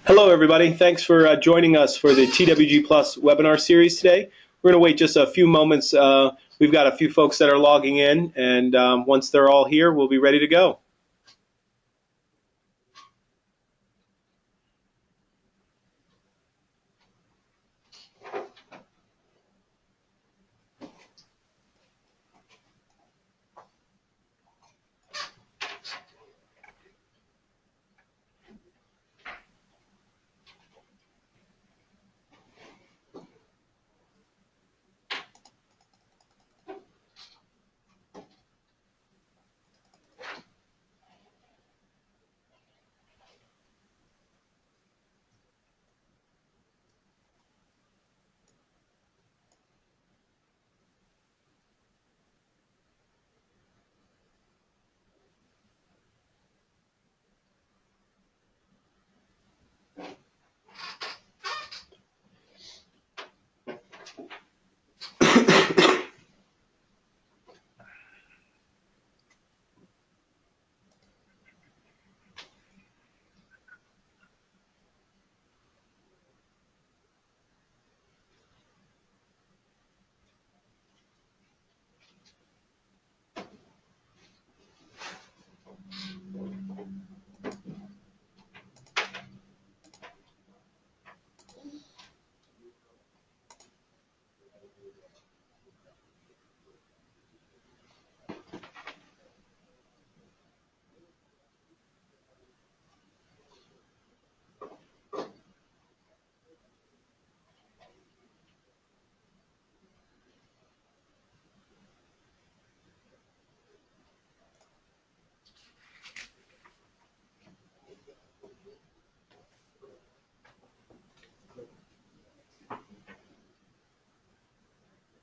Hello, everybody. Thanks for joining us for the TWG Plus webinar series today. We're going to wait just a few moments. We've got a few folks that are logging in, and once they're all here, we'll be ready to go.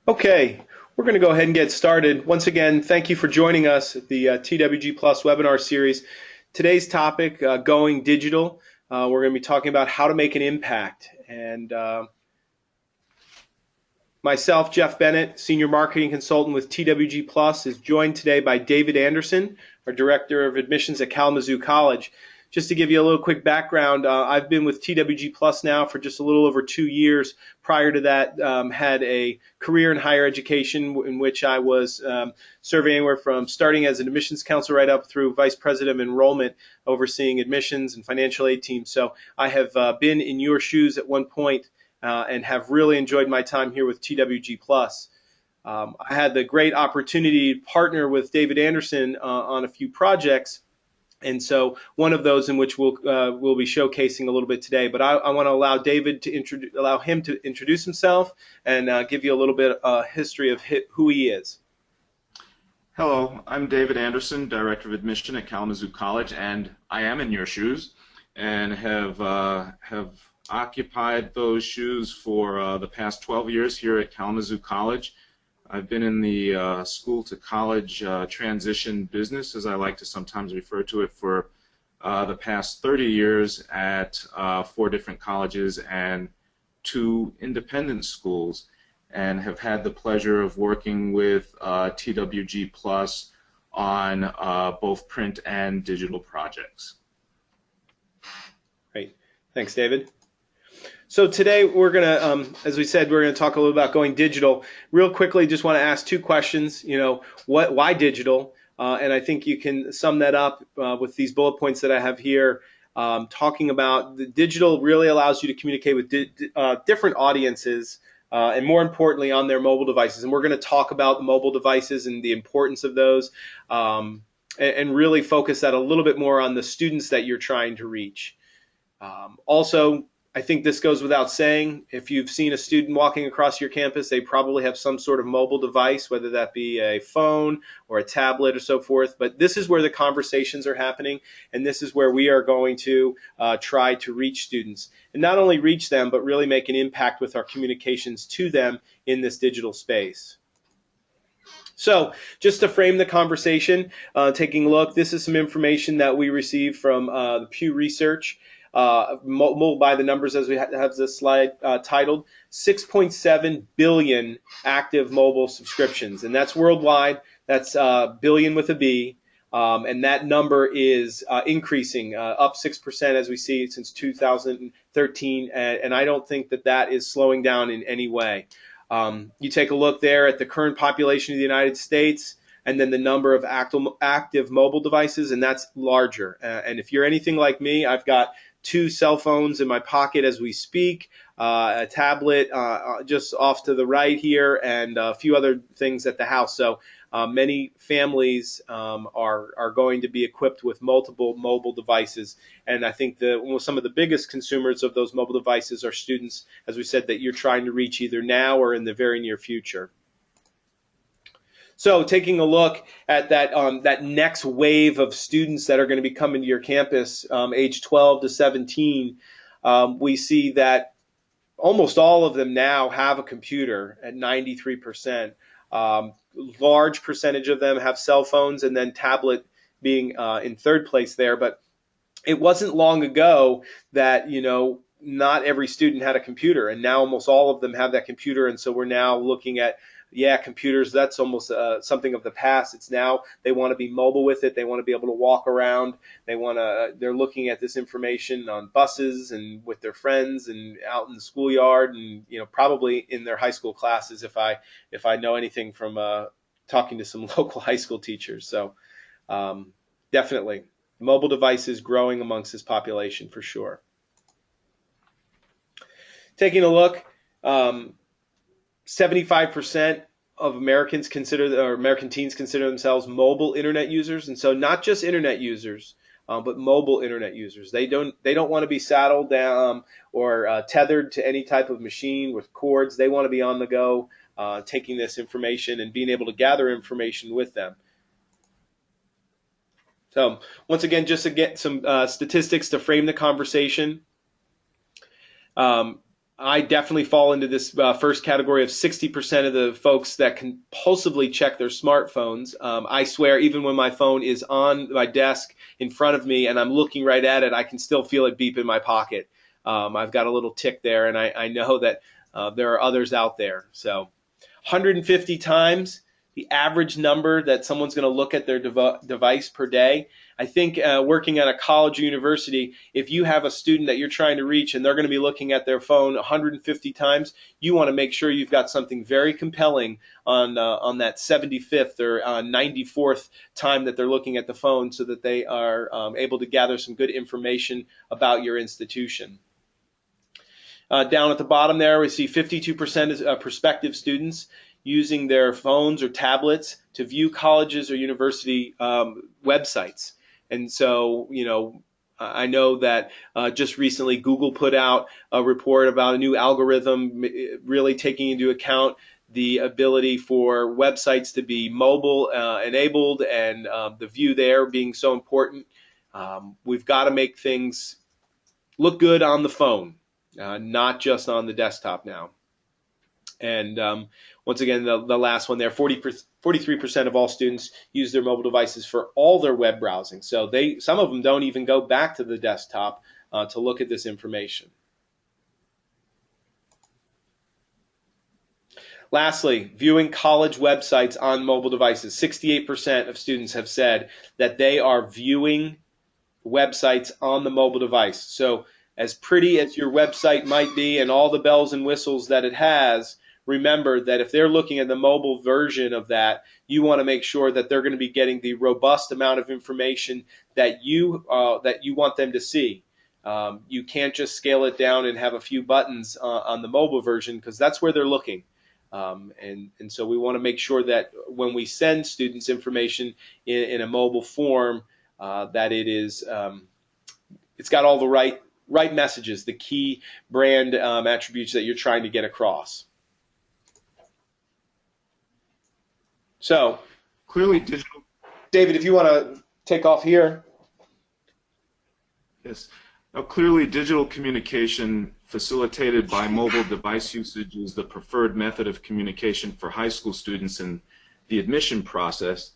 Okay, we're going to go ahead and get started. Once again, thank you for joining us at the TWG Plus webinar series. Today's topic, going digital. We're going to be talking about how to make an impact. And myself, Jeff Bennett, Senior Marketing Consultant with TWG Plus, is joined today by David Anderson, our Director of Admissions at Kalamazoo College. Just to give you a little quick background, I've been with TWG Plus now for just a little over 2 years. Prior to that, had a career in higher education in which I was serving anywhere from starting as an admissions counselor right up through Vice President of Enrollment, overseeing admissions and financial aid teams. So I have been in your shoes at one point and have really enjoyed my time here with TWG Plus. I had the great opportunity to partner with David Anderson on a few projects. And so one of those in which we'll be showcasing a little bit today. But I want to allow David to allow him to introduce himself and give you a little bit history of who he is. Hello, I'm David Anderson, Director of Admission at Kalamazoo College, and I am in your shoes and have occupied those shoes for the past 12 years here at Kalamazoo College. I've been in the school to college transition business, as I like to sometimes refer to it, for the past 30 years at 4 different colleges and 2 independent schools, and have had the pleasure of working with TWG Plus on both print and digital projects. Great. Thanks, David. So today we're going to, as we said, we're going to talk a little about going digital. Real quickly, just want to ask 2 questions. Why digital? And I think you can sum that up with these bullet points that I have here. Talking about the digital really allows you to communicate with different audiences, and more importantly, on their mobile devices. And we're going to talk about mobile devices and the importance of those, and really focus that a little bit more on the students that you're trying to reach. Also, I think this goes without saying, if you've seen a student walking across your campus, they probably have some sort of mobile device, whether that be a phone or a tablet or so forth. But this is where the conversations are happening, and this is where we are going to try to reach students. And not only reach them, but really make an impact with our communications to them in this digital space. So just to frame the conversation, taking a look, this is some information that we received from the Pew Research. By the numbers as we have this slide titled, 6.7 billion active mobile subscriptions, and that's worldwide. That's billion with a B. And that number is increasing, up 6% as we see since 2013, and I don't think that that is slowing down in any way. You take a look there at the current population of the United States, and then the number of active mobile devices, and that's larger. And if you're anything like me, I've got 2 cell phones in my pocket as we speak, a tablet just off to the right here, and a few other things at the house. So many families are going to be equipped with multiple mobile devices, and I think some of the biggest consumers of those mobile devices are students, as we said, that you're trying to reach either now or in the very near future. So taking a look at that next wave of students that are going to be coming to your campus, age 12 to 17, we see that almost all of them now have a computer at 93%. Large percentage of them have cell phones, and then tablet being in third place there. But it wasn't long ago that, not every student had a computer, and now almost all of them have that computer. And so we're now looking at, computers, that's almost something of the past. It's now they want to be mobile with it. They want to be able to walk around. They're looking at this information on buses and with their friends and out in the schoolyard, and probably in their high school classes if I know anything from talking to some local high school teachers. So definitely mobile devices growing amongst this population for sure. Taking a look, 75% of American teens consider themselves mobile internet users, and so not just internet users, but mobile internet users. They don't want to be saddled down or tethered to any type of machine with cords. They want to be on the go, taking this information and being able to gather information with them. So once again, just to get some statistics to frame the conversation. I definitely fall into this first category of 60% of the folks that compulsively check their smartphones. I swear, even when my phone is on my desk in front of me and I'm looking right at it, I can still feel it beep in my pocket. I've got a little tick there, and I know that there are others out there. So 150 times the average number that someone's going to look at their device per day. I think working at a college or university, if you have a student that you're trying to reach and they're going to be looking at their phone 150 times, you want to make sure you've got something very compelling on that 75th or 94th time that they're looking at the phone, so that they are able to gather some good information about your institution. Down at the bottom there, we see 52% of prospective students using their phones or tablets to view colleges or university websites. And so, I know that just recently Google put out a report about a new algorithm really taking into account the ability for websites to be mobile enabled, and the view there being so important. We've got to make things look good on the phone, not just on the desktop now. And once again, the last one there, 43% of all students use their mobile devices for all their web browsing. So some of them don't even go back to the desktop to look at this information. Lastly, viewing college websites on mobile devices. 68% of students have said that they are viewing websites on the mobile device. So as pretty as your website might be and all the bells and whistles that it has, remember that if they're looking at the mobile version of that, you want to make sure that they're going to be getting the robust amount of information that you want them to see. You can't just scale it down and have a few buttons on the mobile version, because that's where they're looking. And so we want to make sure that when we send students information in a mobile form, that it's got all the right messages, the key brand attributes that you're trying to get across. So, clearly digital. David, if you want to take off here. Yes. Now, clearly digital communication facilitated by mobile device usage is the preferred method of communication for high school students in the admission process.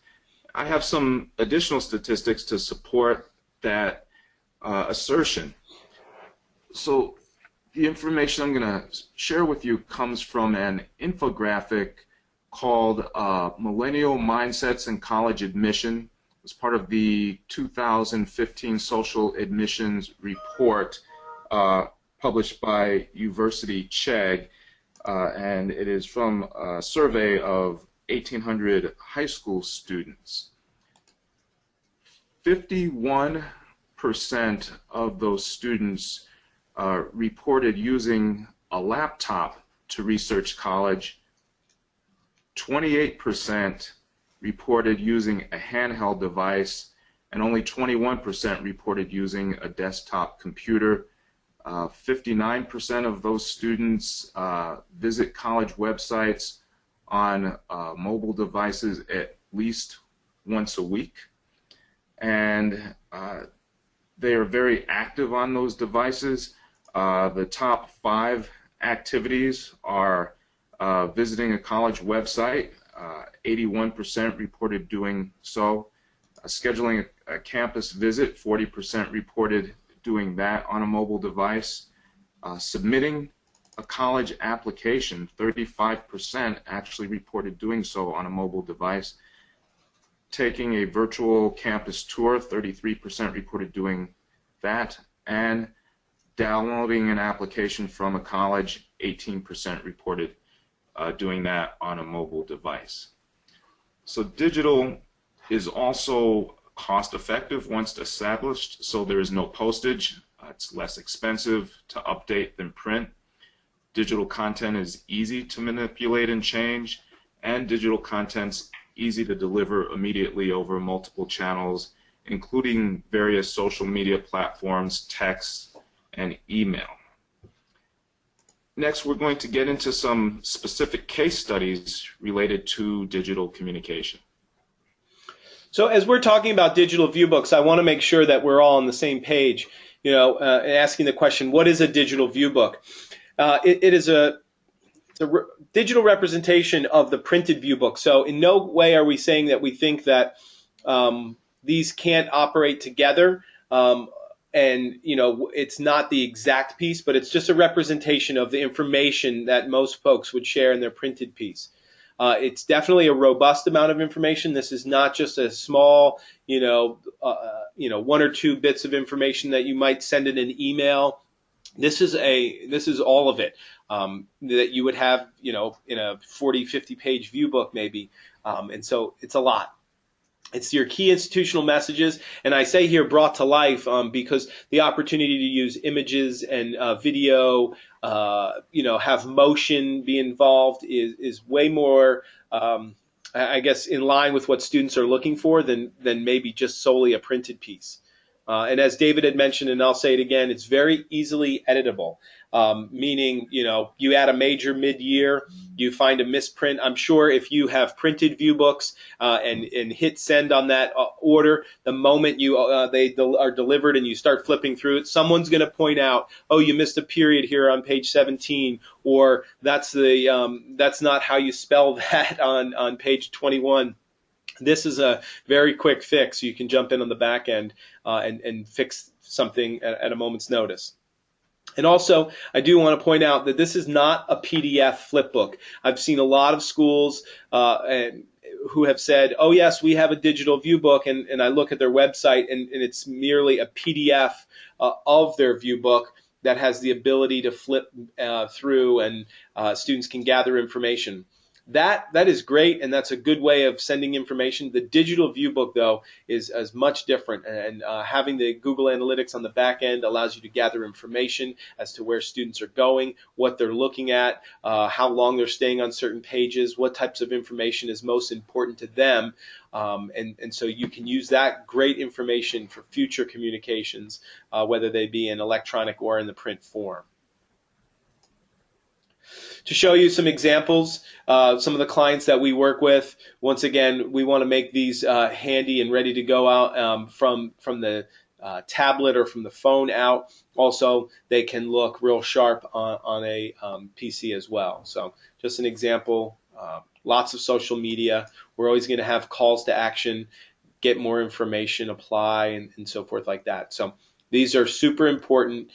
I have some additional statistics to support that assertion. So the information I'm going to share with you comes from an infographic called Millennial Mindsets in College Admission, as part of the 2015 Social Admissions Report published by University CHEG, and it is from a survey of 1,800 high school students. 51% of those students reported using a laptop to research college. 28% reported using a handheld device, and only 21% reported using a desktop computer. 59% of those students visit college websites on mobile devices at least once a week, and they are very active on those devices. The top 5 activities are visiting a college website, 81% reported doing so. Scheduling a campus visit, 40% reported doing that on a mobile device. Submitting a college application, 35% actually reported doing so on a mobile device. Taking a virtual campus tour, 33% reported doing that. And downloading an application from a college, 18% reported doing that on a mobile device. So digital is also cost effective once established, so there is no postage. It's less expensive to update than print. Digital content is easy to manipulate and change, and digital content's easy to deliver immediately over multiple channels, including various social media platforms, text, and email. Next, we're going to get into some specific case studies related to digital communication. So as we're talking about digital view books, I want to make sure that we're all on the same page, asking the question, what is a digital view book? It is a digital representation of the printed view book. So in no way are we saying that we think that these can't operate together. And it's not the exact piece, but it's just a representation of the information that most folks would share in their printed piece. It's definitely a robust amount of information. This is not just a small, 1 or 2 bits of information that you might send in an email. This is all of it that you would have, in a 40, 50-page view book maybe. And so it's a lot. It's your key institutional messages, and I say here brought to life because the opportunity to use images and video, have motion be involved is way more, I guess, in line with what students are looking for than maybe just solely a printed piece. And as David had mentioned, and I'll say it again, it's very easily editable, meaning, you add a major mid-year, you find a misprint. I'm sure if you have printed view books and hit send on that order, the moment they are delivered and you start flipping through it, someone's going to point out, oh, you missed a period here on page 17, or that's not how you spell that on page 21. This is a very quick fix. You can jump in on the back end and fix something at a moment's notice. And also, I do want to point out that this is not a PDF flipbook. I've seen a lot of schools who have said, oh yes, we have a digital view book, and I look at their website and it's merely a PDF of their view book that has the ability to flip through and students can gather information. That is great, and that's a good way of sending information. The digital view book, though, is much different, and having the Google Analytics on the back end allows you to gather information as to where students are going, what they're looking at, how long they're staying on certain pages, what types of information is most important to them, and so you can use that great information for future communications, whether they be in electronic or in the print form. To show you some examples, some of the clients that we work with, once again, we want to make these handy and ready to go out from the tablet or from the phone out. Also, they can look real sharp on a PC as well. So just an example, lots of social media. We're always going to have calls to action, get more information, apply, and so forth like that. So these are super important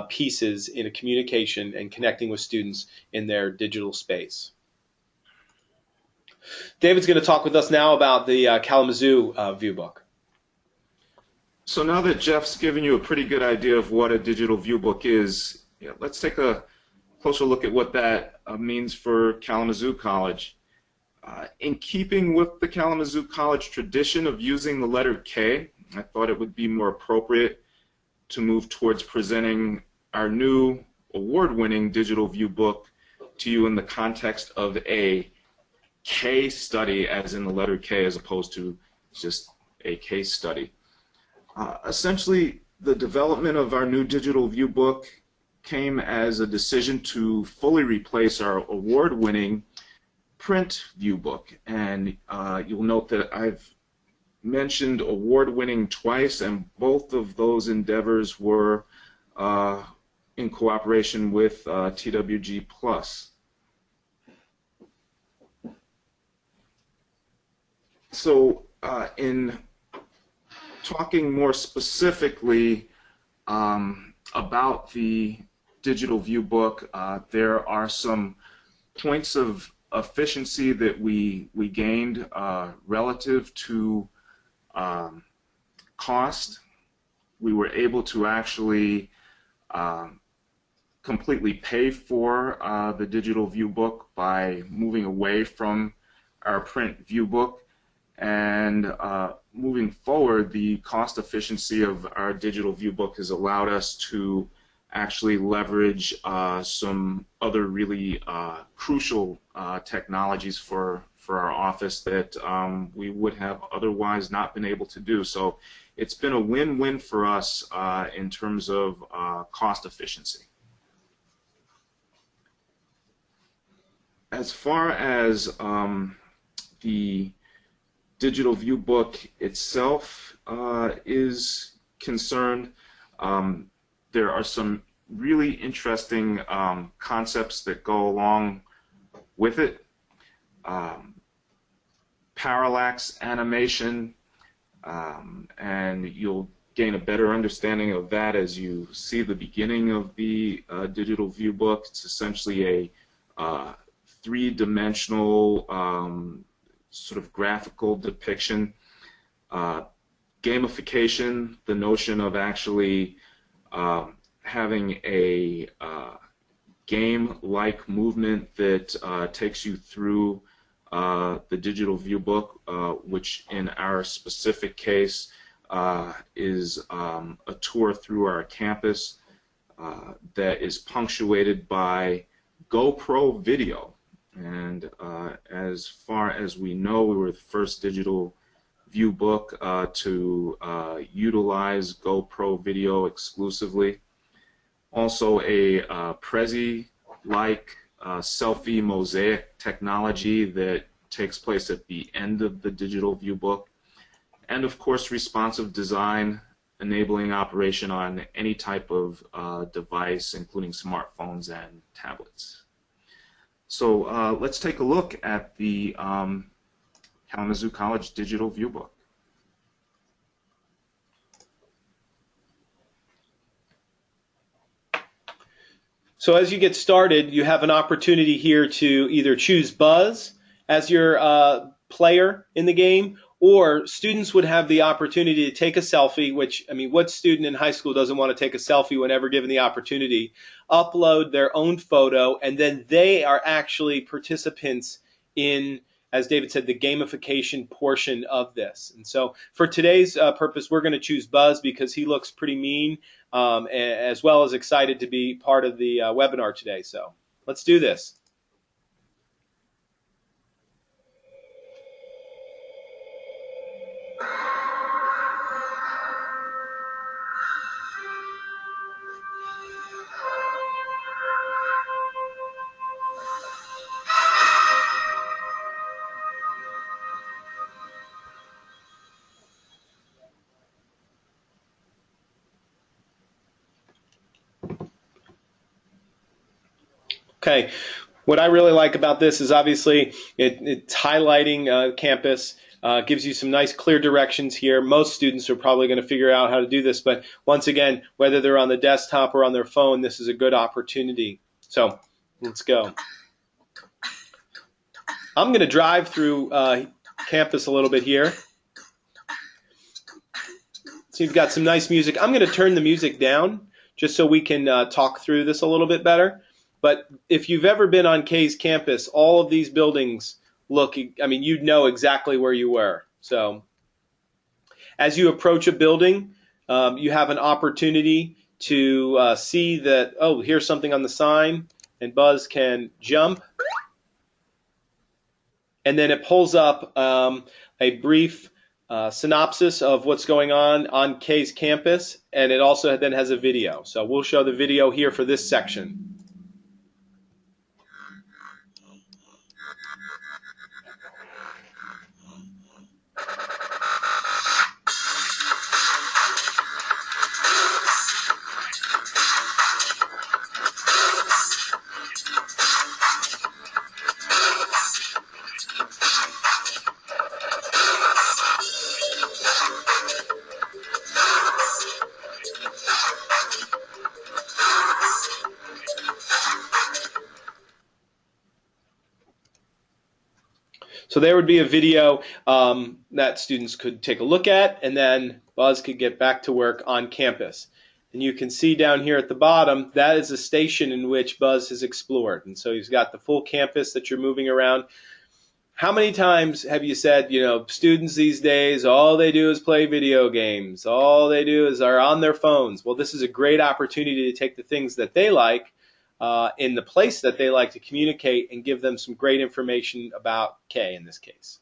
pieces in a communication and connecting with students in their digital space. David's going to talk with us now about the Kalamazoo view book. So now that Jeff's given you a pretty good idea of what a digital view book is, let's take a closer look at what that means for Kalamazoo College. In keeping with the Kalamazoo College tradition of using the letter K, I thought it would be more appropriate to move towards presenting our new award-winning digital view book to you in the context of a case study, as in the letter K, as opposed to just a case study. Essentially, the development of our new digital view book came as a decision to fully replace our award-winning print view book. And you'll note that I've mentioned award-winning twice, and both of those endeavors were in cooperation with TWG Plus. So in talking more specifically about the digital view book, there are some points of efficiency that we gained relative to cost. We were able to actually completely pay for the digital view book by moving away from our print view book, and moving forward, the cost efficiency of our digital view book has allowed us to actually leverage some other really crucial technologies for our office that we would have otherwise not been able to do. So it's been a win-win for us in terms of cost efficiency. As far as the digital view book itself is concerned, there are some really interesting concepts that go along with it. Parallax animation, and you'll gain a better understanding of that as you see the beginning of the digital view book. It's essentially a three-dimensional sort of graphical depiction. Gamification, the notion of actually having a game-like movement that takes you through the digital view book, which in our specific case is a tour through our campus that is punctuated by GoPro video. And as far as we know, we were the first digital view book to utilize GoPro video exclusively. Also a Prezi-like selfie mosaic technology that takes place at the end of the digital view book. And of course, responsive design, enabling operation on any type of device, including smartphones and tablets. So let's take a look at the Kalamazoo College Digital View Book. So as you get started, you have an opportunity here to either choose Buzz as your player in the game, or students would have the opportunity to take a selfie, which, I mean, what student in high school doesn't want to take a selfie whenever given the opportunity, upload their own photo, and then they are actually participants in, as David said, the gamification portion of this. And so for today's purpose, we're going to choose Buzz because he looks pretty mean, as well as excited to be part of the webinar today. So let's do this. Okay, what I really like about this is obviously it's highlighting campus, gives you some nice clear directions here. Most students are probably going to figure out how to do this, but once again, whether they're on the desktop or on their phone, this is a good opportunity. So let's go. I'm going to drive through campus a little bit here. So you've got some nice music. I'm going to turn the music down just so we can talk through this a little bit better. But if you've ever been on Kay's campus, all of these buildings look, I mean, you'd know exactly where you were. So as you approach a building, you have an opportunity to see that, oh, here's something on the sign, and Buzz can jump. And then it pulls up a brief synopsis of what's going on Kay's campus, and it also then has a video. So we'll show the video here for this section. So there would be a video that students could take a look at, and then Buzz could get back to work on campus. And you can see down here at the bottom, that is a station in which Buzz has explored. And so he's got the full campus that you're moving around. How many times have you said, you know, students these days, all they do is play video games. All they do is are on their phones. Well, this is a great opportunity to take the things that they like in the place that they like to communicate and give them some great information about Kay in this case.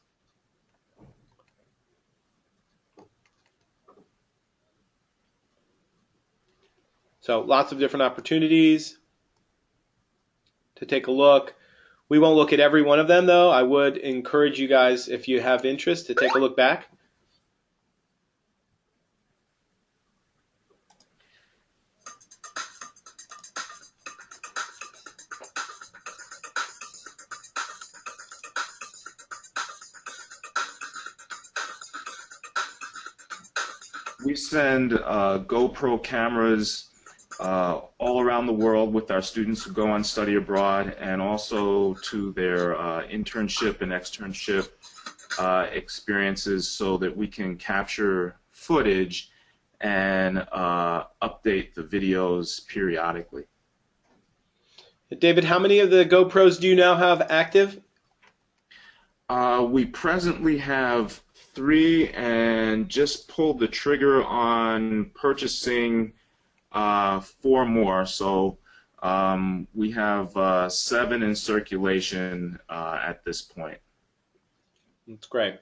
So lots of different opportunities to take a look. We won't look at every one of them, though. I would encourage you guys, if you have interest, to take a look back. We send GoPro cameras all around the world with our students who go on study abroad, and also to their internship and externship experiences, so that we can capture footage and update the videos periodically. David, how many of the GoPros do you now have active? We presently have 3, and just pulled the trigger on purchasing 4 more. So we have 7 in circulation at this point. That's great.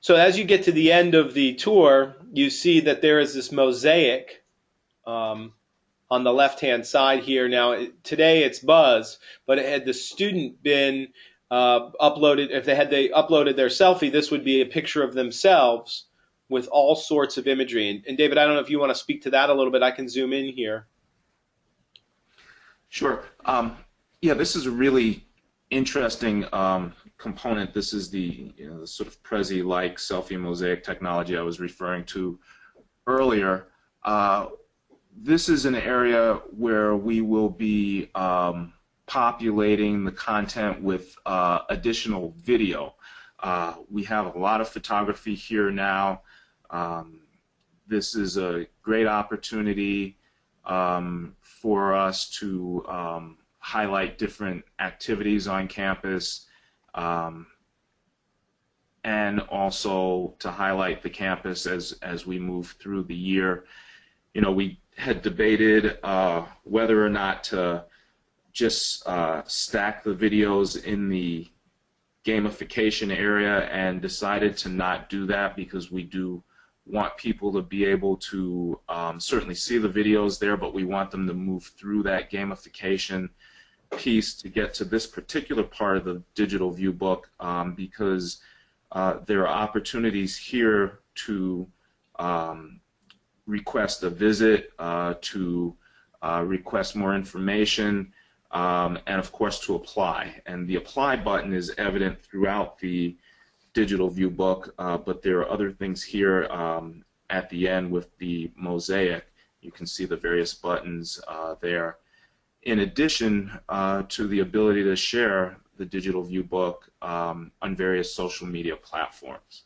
So as you get to the end of the tour, you see that there is this mosaic on the left-hand side here. Now, today it's Buzz, but had the student been uploaded, if they uploaded their selfie, this would be a picture of themselves with all sorts of imagery. And David, I don't know if you want to speak to that a little bit. I can zoom in here. Sure. Yeah, this is a really interesting component. This is the, the sort of Prezi-like selfie mosaic technology I was referring to earlier. This is an area where we will be populating the content with additional video. We have a lot of photography here now. This is a great opportunity for us to highlight different activities on campus, and also to highlight the campus as we move through the year. You know, we had debated whether or not to just stack the videos in the gamification area, and decided to not do that, because we do want people to be able to certainly see the videos there, but we want them to move through that gamification piece to get to this particular part of the digital view book, because there are opportunities here to request a visit, to request more information, and of course to apply. And the apply button is evident throughout the digital view book, but there are other things here at the end with the mosaic. You can see the various buttons there. In addition to the ability to share the digital view book on various social media platforms.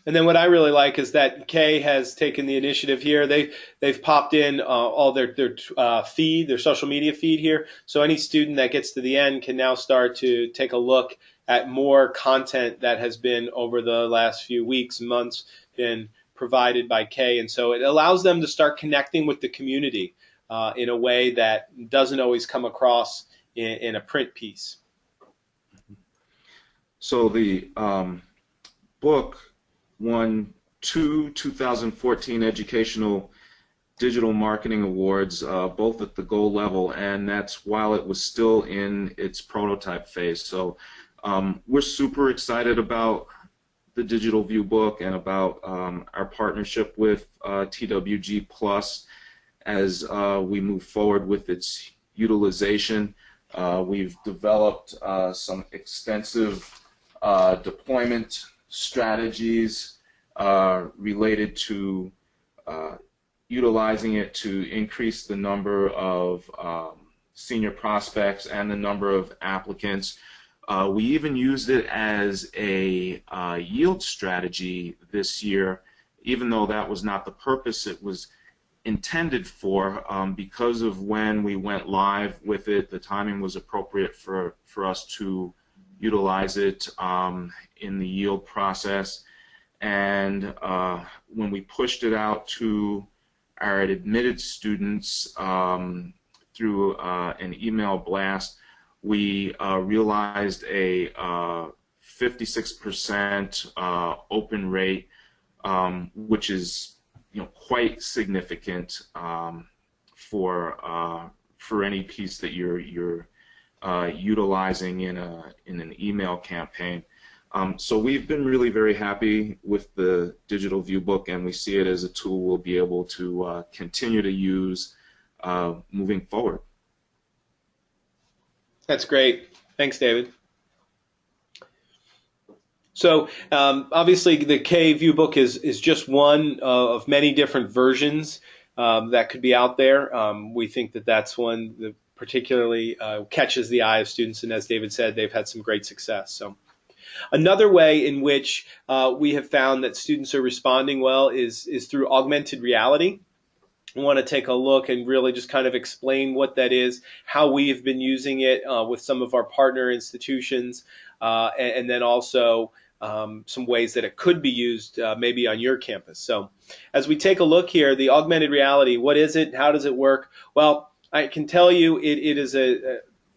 And then what I really like is that Kay has taken the initiative here. They've popped in all their feed, their social media feed here. So any student that gets to the end can now start to take a look at more content that has been over the last few weeks, months, been provided by Kay. And so it allows them to start connecting with the community in a way that doesn't always come across in a print piece. So the book won two 2014 Educational Digital Marketing Awards, both at the gold level, and that's while it was still in its prototype phase. So we're super excited about the Digital View book and about our partnership with TWG Plus as we move forward with its utilization. We've developed some extensive deployment strategies related to utilizing it to increase the number of senior prospects and the number of applicants. We even used it as a yield strategy this year, even though that was not the purpose it was intended for. Because of when we went live with it, the timing was appropriate for us to utilize it in the yield process. And when we pushed it out to our admitted students through an email blast, we realized a 56% open rate, which is quite significant for any piece that you're utilizing in an email campaign. So we've been really very happy with the Digital View book, and we see it as a tool we'll be able to continue to use moving forward. That's great. Thanks, David. So obviously the K View book is just one of many different versions that could be out there. We think that that's one that particularly catches the eye of students, and as David said, they've had some great success. So another way in which we have found that students are responding well is through augmented reality. I want to take a look and really just kind of explain what that is, how we have been using it with some of our partner institutions, and then also some ways that it could be used maybe on your campus. So as we take a look here, the augmented reality, what is it? How does it work? Well, I can tell you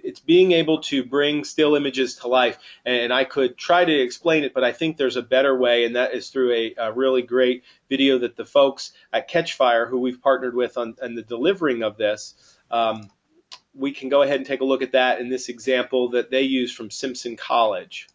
it's being able to bring still images to life, and I could try to explain it, but I think there's a better way, and that is through a really great video that the folks at Catchfire, who we've partnered with on the delivering of this, we can go ahead and take a look at that in this example that they use from Simpson College.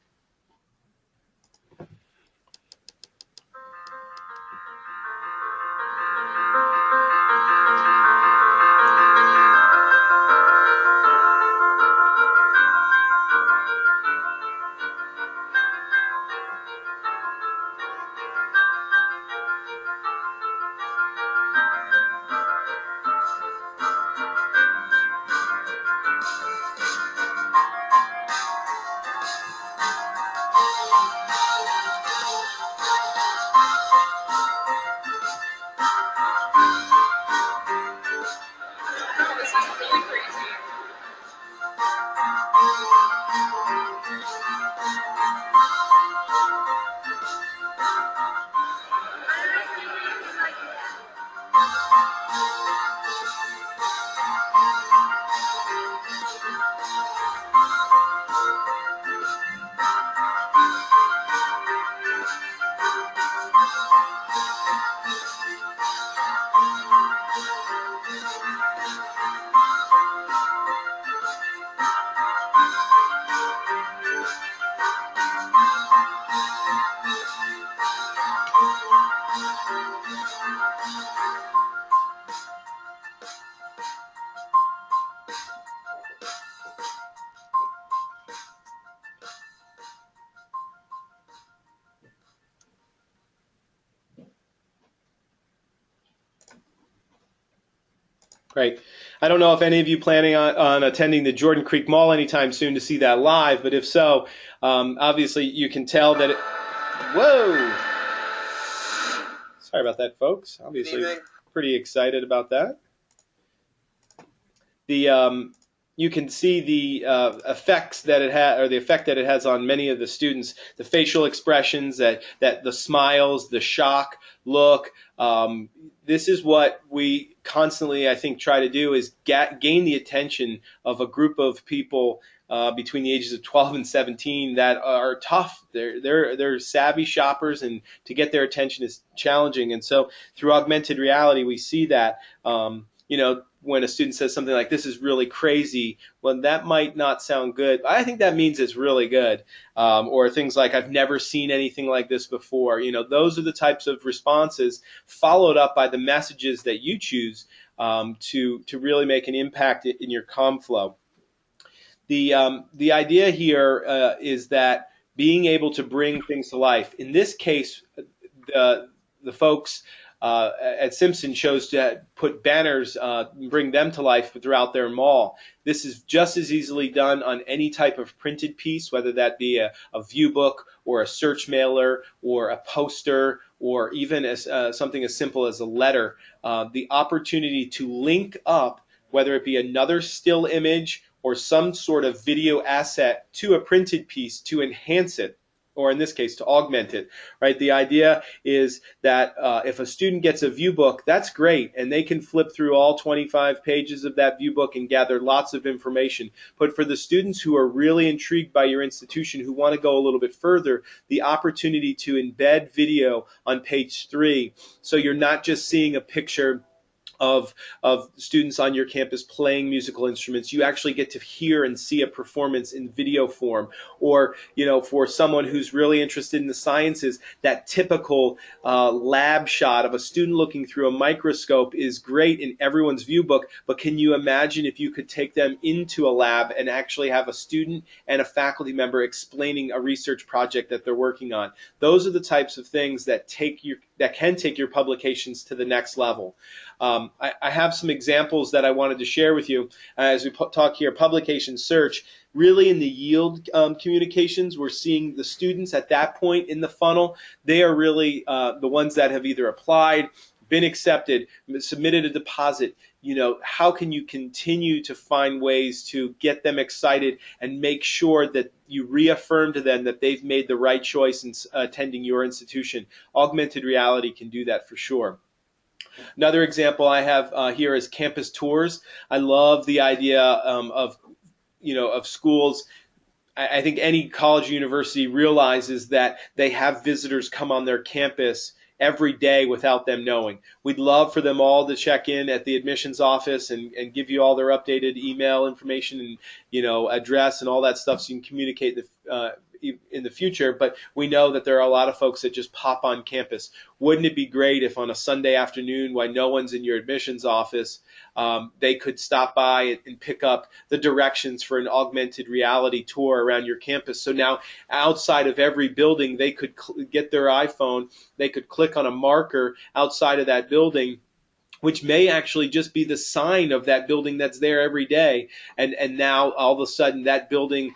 Great. I don't know if any of you planning on attending the Jordan Creek Mall anytime soon to see that live, but if so, obviously you can tell that whoa! Sorry about that, folks. Obviously, pretty excited about that. You can see the effects that it has, or the effect that it has on many of the students. The facial expressions, that the smiles, the shock look. This is what we constantly, I think, try to do, is gain the attention of a group of people between the ages of 12 and 17 that are tough. They're savvy shoppers, and to get their attention is challenging. And so through augmented reality, we see that. When a student says something like, "This is really crazy," well, that might not sound good. I think that means it's really good. Or things like, "I've never seen anything like this before." Those are the types of responses, followed up by the messages that you choose to really make an impact in your comm flow. The idea here is that being able to bring things to life. In this case, the folks at Simpson chose to put banners, bring them to life throughout their mall. This is just as easily done on any type of printed piece, whether that be a view book or a search mailer or a poster, or even as something as simple as a letter. The opportunity to link up, whether it be another still image or some sort of video asset, to a printed piece to enhance it, or in this case, to augment it, right? The idea is that if a student gets a view book, that's great, and they can flip through all 25 pages of that view book and gather lots of information. But for the students who are really intrigued by your institution, who want to go a little bit further, the opportunity to embed video on page 3, so you're not just seeing a picture of students on your campus playing musical instruments. You actually get to hear and see a performance in video form. Or, for someone who's really interested in the sciences, that typical lab shot of a student looking through a microscope is great in everyone's view book, but can you imagine if you could take them into a lab and actually have a student and a faculty member explaining a research project that they're working on? Those are the types of things that can take your publications to the next level. I have some examples that I wanted to share with you as we talk here. Publication search, really in the yield communications, we're seeing the students at that point in the funnel. They are really the ones that have either applied, been accepted, submitted a deposit. How can you continue to find ways to get them excited and make sure that you reaffirm to them that they've made the right choice in attending your institution? Augmented reality can do that for sure. Another example I have here is campus tours. I love the idea of schools. I think any college or university realizes that they have visitors come on their campus every day without them knowing. We'd love for them all to check in at the admissions office and give you all their updated email information and address and all that stuff, so you can communicate in the future. But we know that there are a lot of folks that just pop on campus. Wouldn't it be great if on a Sunday afternoon, while no one's in your admissions office, they could stop by and pick up the directions for an augmented reality tour around your campus? So now, outside of every building, they could get their iPhone, they could click on a marker outside of that building, which may actually just be the sign of that building that's there every day. And now all of a sudden that building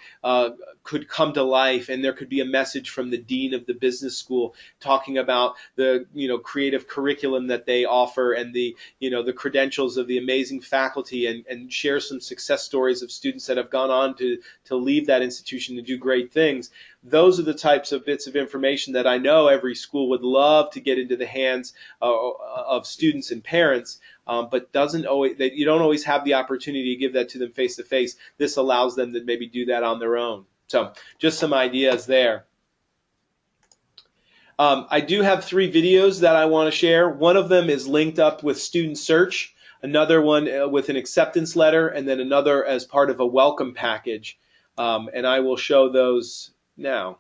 could come to life, and there could be a message from the dean of the business school talking about the creative curriculum that they offer, and the credentials of the amazing faculty, and share some success stories of students that have gone on to leave that institution to do great things. Those are the types of bits of information that I know every school would love to get into the hands of students and parents, but you don't always have the opportunity to give that to them face to face. This allows them to maybe do that on their own. So just some ideas there. I do have 3 videos that I want to share. One of them is linked up with student search, another one with an acceptance letter, and then another as part of a welcome package. And I will show those now.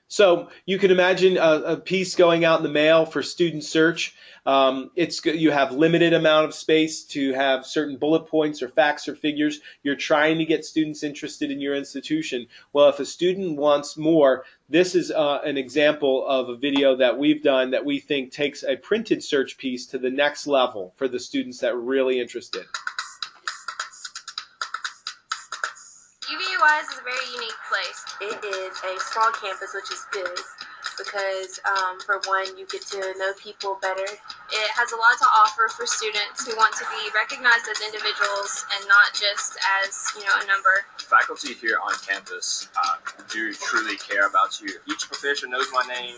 So you can imagine a piece going out in the mail for student search. You have limited amount of space to have certain bullet points or facts or figures. You're trying to get students interested in your institution. Well, if a student wants more, this is an example of a video that we've done that we think takes a printed search piece to the next level for the students that are really interested. UVUI is a very unique place. It is a small campus, which is good. because, for one, you get to know people better. It has a lot to offer for students who want to be recognized as individuals and not just as, a number. Faculty here on campus do truly care about you. Each professor knows my name.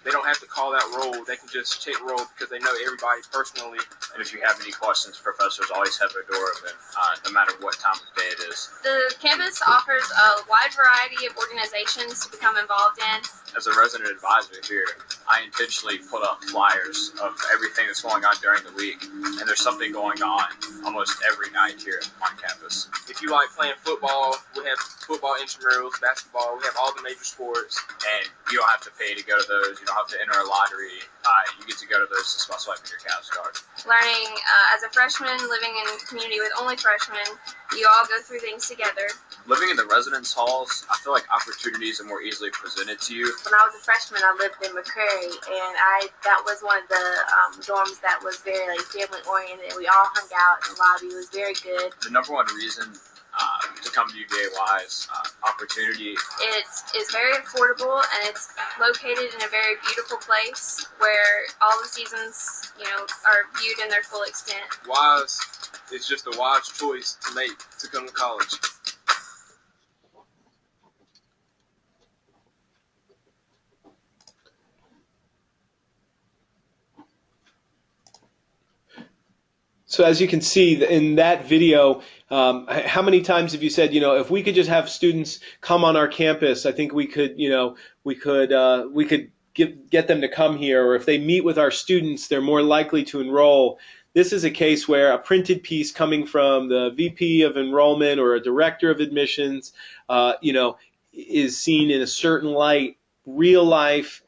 They don't have to call that roll. They can just take roll because they know everybody personally. And if you have any questions, professors always have their door open, no matter what time of day it is. The campus offers a wide variety of organizations to become involved in. As a resident advisor here, I intentionally put up flyers of everything that's going on during the week, and there's something going on almost every night here on campus. If you like playing football, we have football intramurals, basketball, we have all the major sports, and you don't have to pay to go to those. You don't have to enter a lottery. You get to go to those just by swiping your CAS card. Learning as a freshman, living in a community with only freshmen, you all go through things together. Living in the residence halls, I feel like opportunities are more easily presented to you. When I was a freshman, I lived in McCrary, and that was one of the dorms that was very family oriented. We all hung out in the lobby. It was very good. The number one reason to come to UVA is opportunity. It is very affordable, and it's located in a very beautiful place where all the seasons, are viewed in their full extent. Wise is just a wise choice to make to come to college. So as you can see in that video, how many times have you said, if we could just have students come on our campus, I think we could, we could get them to come here, or if they meet with our students, they're more likely to enroll. This is a case where a printed piece coming from the VP of enrollment or a director of admissions, is seen in a certain light. Real life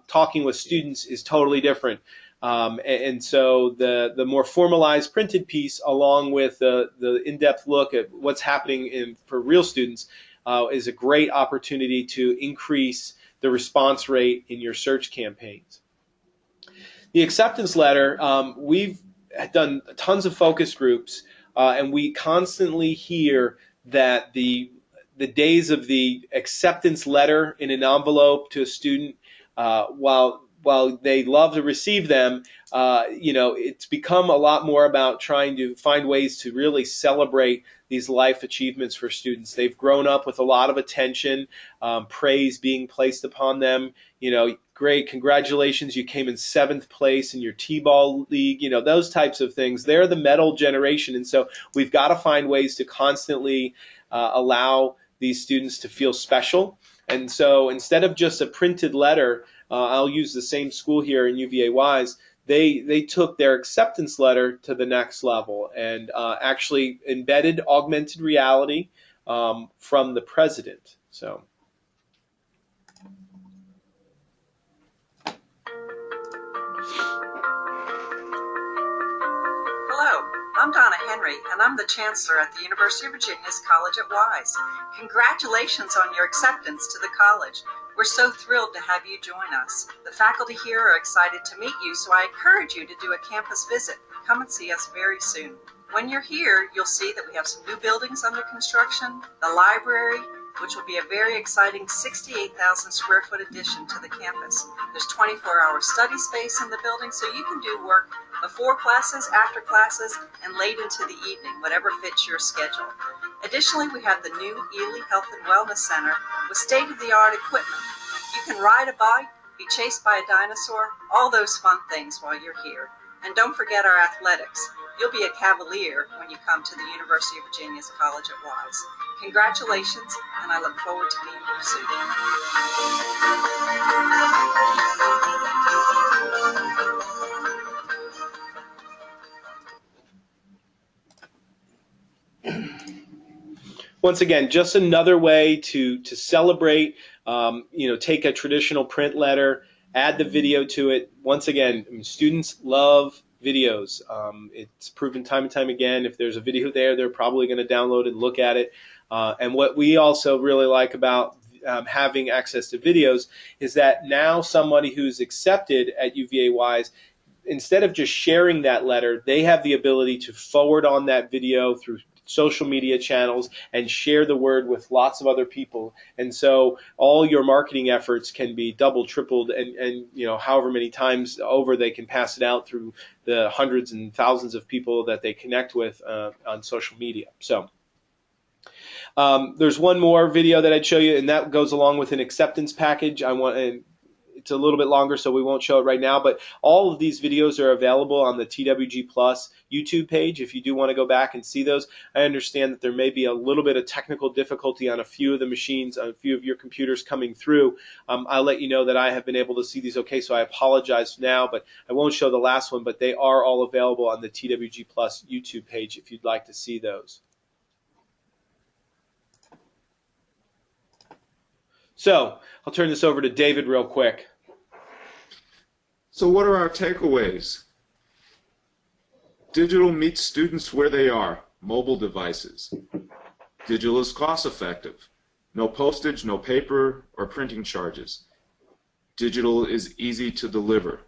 talking with students is totally different. And so the more formalized printed piece, along with the in-depth look at what's happening for real students, is a great opportunity to increase the response rate in your search campaigns. The acceptance letter, we've done tons of focus groups, and we constantly hear that the days of the acceptance letter in an envelope to a student, while they love to receive them, it's become a lot more about trying to find ways to really celebrate these life achievements for students. They've grown up with a lot of attention, praise being placed upon them. Great, congratulations, you came in 7th place in your T-ball league, those types of things. They're the medal generation, and so we've got to find ways to constantly allow these students to feel special. And so instead of just a printed letter, I'll use the same school here in UVA-Wise, they took their acceptance letter to the next level and actually embedded augmented reality from the president. So. Hello, I'm Donna Henry, and I'm the Chancellor at the University of Virginia's College at Wise. Congratulations on your acceptance to the college. We're so thrilled to have you join us. The faculty here are excited to meet you, so I encourage you to do a campus visit. Come and see us very soon. When you're here, you'll see that we have some new buildings under construction, the library, which will be a very exciting 68,000 square foot addition to the campus. There's 24-hour study space in the building, so you can do work before classes, after classes, and late into the evening, whatever fits your schedule. Additionally, we have the new Ely Health and Wellness Center with state-of-the-art equipment. You can ride a bike, be chased by a dinosaur, all those fun things while you're here. And don't forget our athletics. You'll be a Cavalier when you come to the University of Virginia's College at Wise. Congratulations, and I look forward to meeting you soon. Once again, just another way to celebrate, take a traditional print letter, add the video to it. Once again, students love videos. It's proven time and time again, if there's a video there, they're probably going to download and look at it. And what we also really like about having access to videos is that now somebody who's accepted at UVA-Wise, instead of just sharing that letter, they have the ability to forward on that video through social media channels and share the word with lots of other people. And so all your marketing efforts can be doubled, tripled, and however many times over they can pass it out through the hundreds and thousands of people that they connect with on social media. So there's one more video that I'd show you, and that goes along with an acceptance package. It's a little bit longer, so we won't show it right now, but all of these videos are available on the TWG Plus YouTube page if you do want to go back and see those. I understand that there may be a little bit of technical difficulty on a few of the machines, on a few of your computers coming through. I'll let you know that I have been able to see these okay, so I apologize now, but I won't show the last one, but they are all available on the TWG Plus YouTube page if you'd like to see those. So I'll turn this over to David real quick. So what are our takeaways? Digital meets students where they are, mobile devices. Digital is cost effective. No postage, no paper or printing charges. Digital is easy to deliver.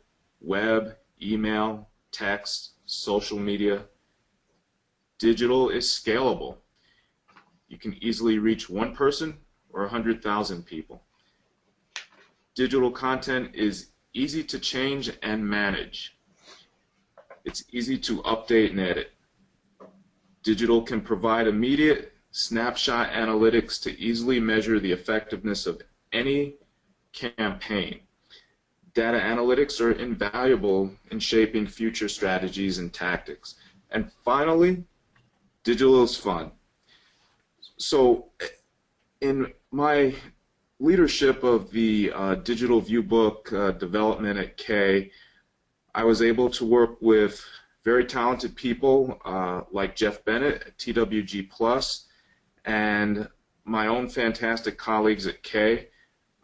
Web, email, text, social media. Digital is scalable. You can easily reach one person or 100,000 people. Digital content is easy to change and manage. It's easy to update and edit. Digital can provide immediate snapshot analytics to easily measure the effectiveness of any campaign. Data analytics are invaluable in shaping future strategies and tactics. And finally, digital is fun. So in my leadership of the digital viewbook development at K, I was able to work with very talented people like Jeff Bennett at TWG Plus and my own fantastic colleagues at K.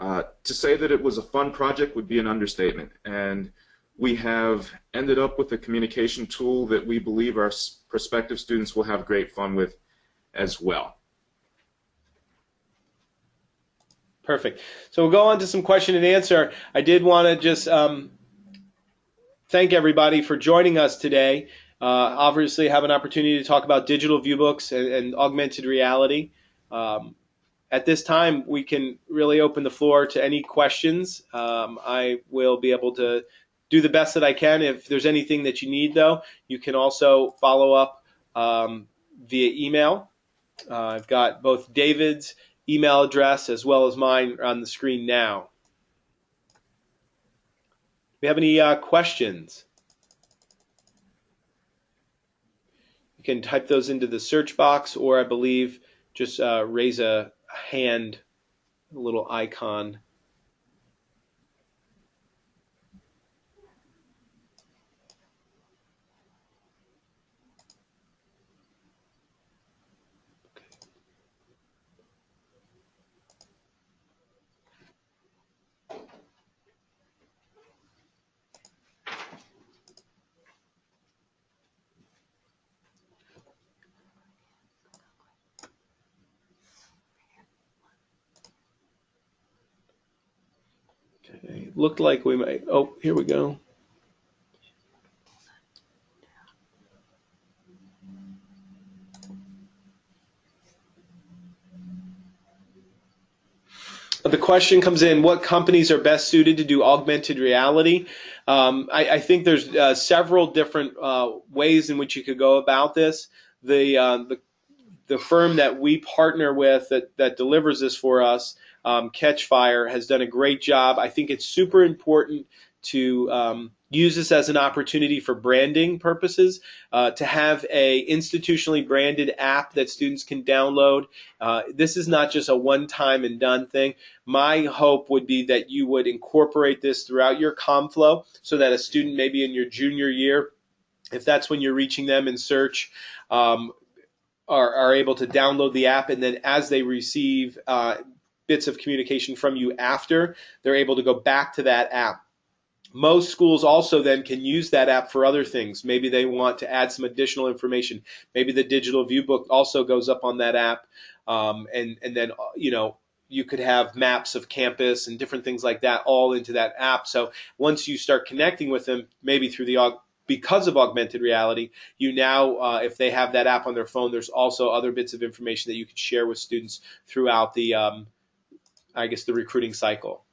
To say that it was a fun project would be an understatement, and we have ended up with a communication tool that we believe our prospective students will have great fun with as well. Perfect. So we'll go on to some question and answer. I did want to just thank everybody for joining us today. Obviously have an opportunity to talk about digital viewbooks and augmented reality. At this time, we can really open the floor to any questions. I will be able to do the best that I can. If there's anything that you need, though, you can also follow up via email. I've got both David's email address as well as mine on the screen now. Do we have any questions? You can type those into the search box, or I believe just raise a hand, a little icon. Okay. Looked like we might. Oh, here we go. The question comes in, what companies are best suited to do augmented reality? I think there's several different ways in which you could go about this. The firm that we partner with that delivers this for us, Catchfire, has done a great job. I think it's super important to use this as an opportunity for branding purposes, to have a institutionally branded app that students can download. This is not just a one-time and done thing. My hope would be that you would incorporate this throughout your comm flow so that a student maybe in your junior year, if that's when you're reaching them in search, are able to download the app, and then as they receive bits of communication from you after, they're able to go back to that app. Most schools also then can use that app for other things. Maybe they want to add some additional information. Maybe the digital viewbook also goes up on that app, and then you could have maps of campus and different things like that all into that app. So once you start connecting with them, maybe through the because of augmented reality, you now, if they have that app on their phone, there's also other bits of information that you can share with students throughout the, I guess, the recruiting cycle.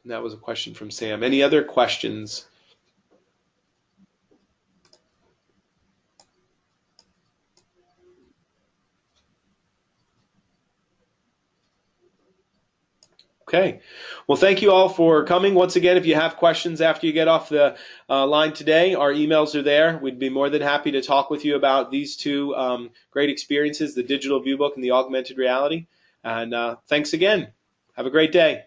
And that was a question from Sam. Any other questions? Okay. Well, thank you all for coming. Once again, if you have questions after you get off the line today, our emails are there. We'd be more than happy to talk with you about these two great experiences, the digital view book and the augmented reality. And thanks again. Have a great day.